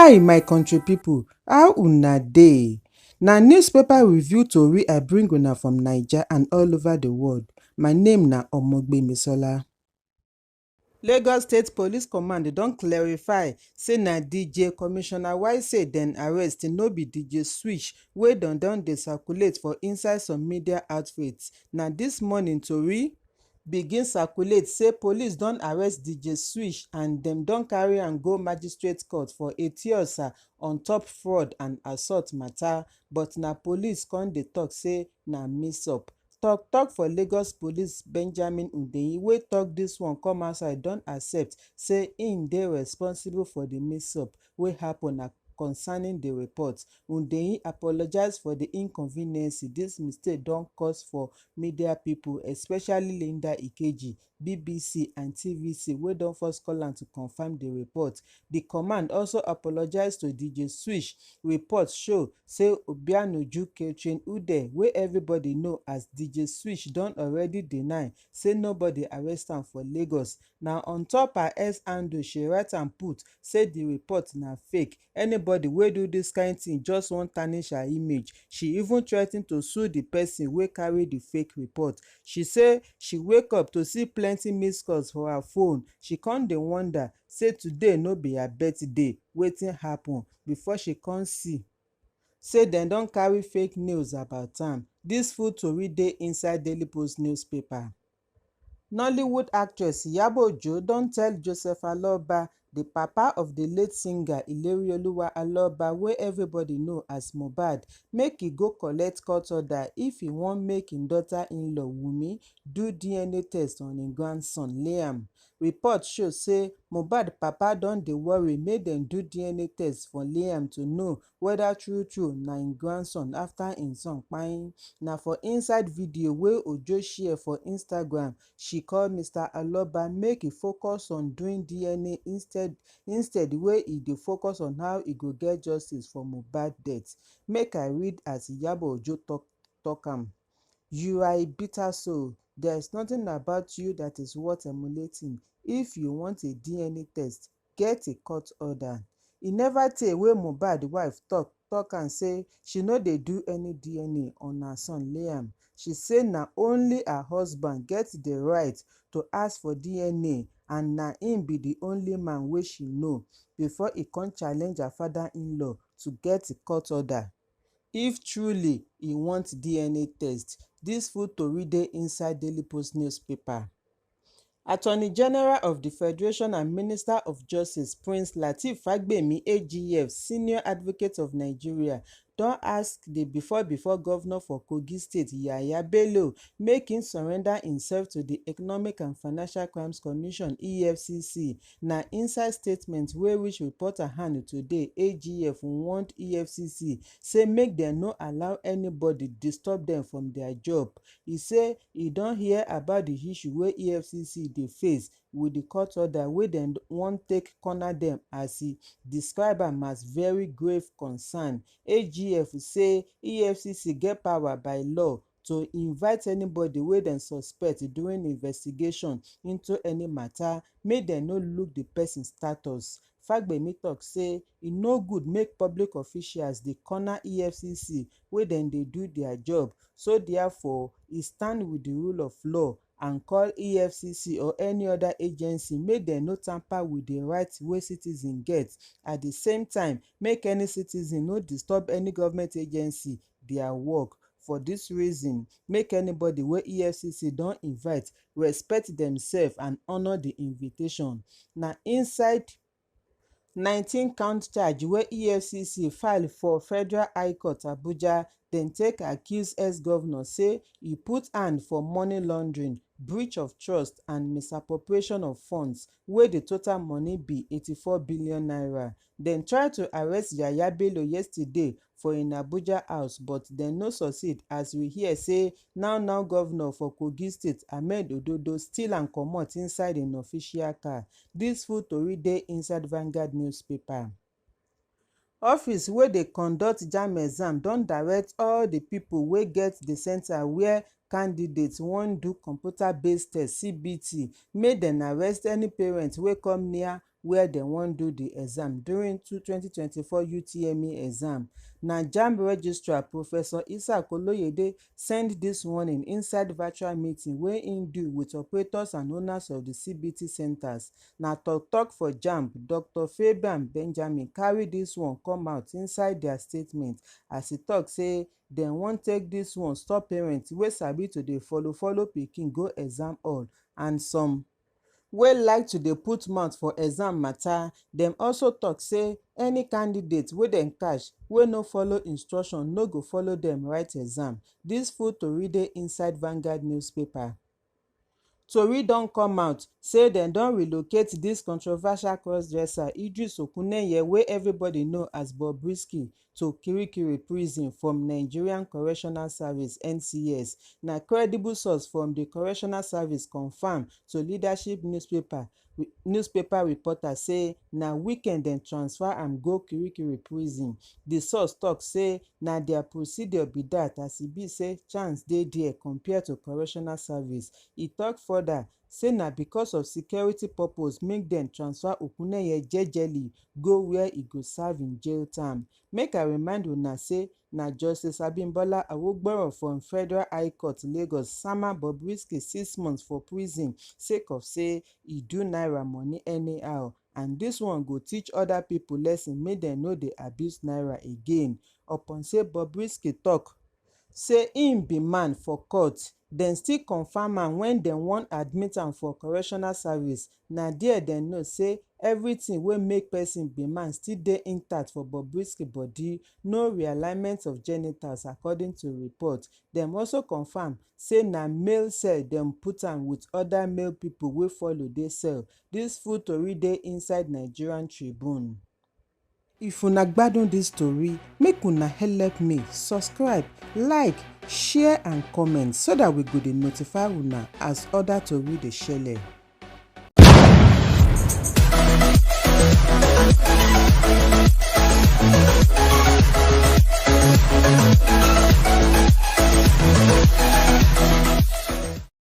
Hi my country people, how una dey? Na newspaper review tori I bring una from Naija and all over the world. My name na Omogbemisola. Lagos State Police Command don clarify say na DJ Commissioner Wise dem arrest, no be DJ Switch wey don dey circulate for inside some media outfits. Na dis morning tori begin circulate say police don arrest DJ Switch and dem don carry am go magistrate court for Etiosa on top fraud and assault matter, but na police come dey talk say na mix up. Tok for Lagos Police Benjamin Hundeyin wey tok dis one come outside don accept say im dey responsible for the mix up wey happen concerning the report. Hundeyin apologize for the inconvenience dis mistake don cause for media pipo, especially Linda Ikeji, BBC and TVC wey don first call am to confirm the report. The command also apologize to DJ Switch. Report show say Obianuju Catherine Ude, wey everybody know as DJ Switch, don already deny say nobody arrest am for Lagos. Na on top her X handle she write and put say the report na fake. Anybody wey do dis kind thing just wan tarnish her image. She even threa ten to sue the person wey carry the fake report. She say she wake up to see plenty missed calls for her phone. She come dey wonder say today no be her birthday, wetin happen, before she come see say dem don carry fake news about am. Dis full tori dey inside Daily Post newspaper. Nollywood actress Iyabo Ojo don tell Joseph Aloba, the papa of the late singer Ilerioluwa Aloba wey everybody know as Mohbad, make e go collect court order if e wan make im daughter-in-law Wunmi do DNA test on im grandson Liam. Report show say Mohbad papa don dey worry make dem do DNA test for Liam to know whether true na im grandson after im son kpain. Na for inside video wey Ojo share for Instagram, she call Mr. Aloba make e focus on doing DNA instead wey e dey focus on how e go get justice for Mohbad death. Make I read as Iyabo Ojo talk am. You are a bitter soul. There is nothing about you that is worth emulating. If you want a DNA test, get a court order. E never tey wey Mohbad wife talk am say she no dey do any DNA on her son Liam. She say na only her husband get the right to ask for DNA and na im be the only man wey she know, before e come challenge her father-in-law to get a court order if truly e want DNA test. Dis full tori dey inside Daily Post newspaper. Attorney General of the Federation and Minister of Justice Prince Lateef Fagbemi AGF, Senior Advocate of Nigeria, don ask the before governor for Kogi State Yahaya Bello make im surrender himself to the Economic and Financial Crimes Commission EFCC. Na inside statement wey reach reporter hand today, AGF warned EFCC say make dem no allow anybody disturb dem from their job. E say e don hear about the issue wey EFCC dey face with the court order wey dem wan take corner dem, as e describe am as very grave concern. AGF say EFCC get power by law to invite anybody wey dem suspect during investigation into any matter, make dem no look the person status. Fagbemi talk say e no good make public officials dey corner EFCC wey dem dey do their job, so therefore e stand with the rule of law and call EFCC or any other agency make dem no tamper with the rights wey citizens get. At the same time, make any citizen no disturb any government agency their work. For dis reason, make anybody wey EFCC don invite respect themselves and honour the invitation. Na inside 19-count charge wey EFCC file for Federal High Court Abuja, dem take accuse ex-governor say e put hand for money laundering, breach of trust and misappropriation of funds wey the total money be 84 billion naira. Dem try to arrest Yahaya Bello yesterday for im Abuja house, but dem no succeed, as we hear say now governor for Kogi State Ahmed Ododo steal am comot inside im official car. Dis full tori dey inside Vanguard newspaper. Office wey dey conduct JAMB exam don direct all the people wey get the center where candidates wan do computer based test CBT make dem arrest any parent wey come near where dem wan do the exam during 2024 UTME exam. Na JAMB registrar Professor Isaac Oloyede send dis warning inside virtual meeting wey im do with operators and owners of the CBT centers. Na tok for JAMB Dr. Fabian Benjamin carry dis one come out inside their statement as e tok say dem wan take dis one stop parents wey sabi to dey follow pikin go exam hall and some wey like to dey put mouth for exam matter. Dem also tok say any candidate wey dem catch wey no follow instruction no go follow dem write exam. Dis full tori dey inside Vanguard newspaper. Tory don come out say dem don relocate dis controversial crossdresser Idris Okuneye wey everybody know as Bobrisky to Kirikiri prison from Nigerian Correctional Service (NCS). Na credible source from di correctional service confam to leadership newspaper reporter say na weekend dem transfer am go Kirikiri prison. Di source tok say na dia procedure be dat as e be say chance dey there compared to correctional service. E tok further say na because of security purpose make dem transfer Okuneye jejely go where e go serve im jail term. Make I remind una say na Justice Abimbola Awogboro from Federal High Court Lagos sama Bobrisky 6 months for prison sake of say e do naira money anyhow, and dis one go teach other pipo lesson make dem no dey abuse naira again. Upon say Bobrisky tok say im be man for court, dem still confam am wen dem wan admit am for correctional service. Na there dem know say everything wey make person be man still dey intact for Bobrisky body, no realignment of genitals according to report. Dem also confam say na male cell dem put am with other male pipo wey follow dey cell. Dis full tori dey inside Nigerian Tribune. If una gbadun dis tori, make una help me subscribe, like, share and comment so dat we go dey notify una as other tori dey shele.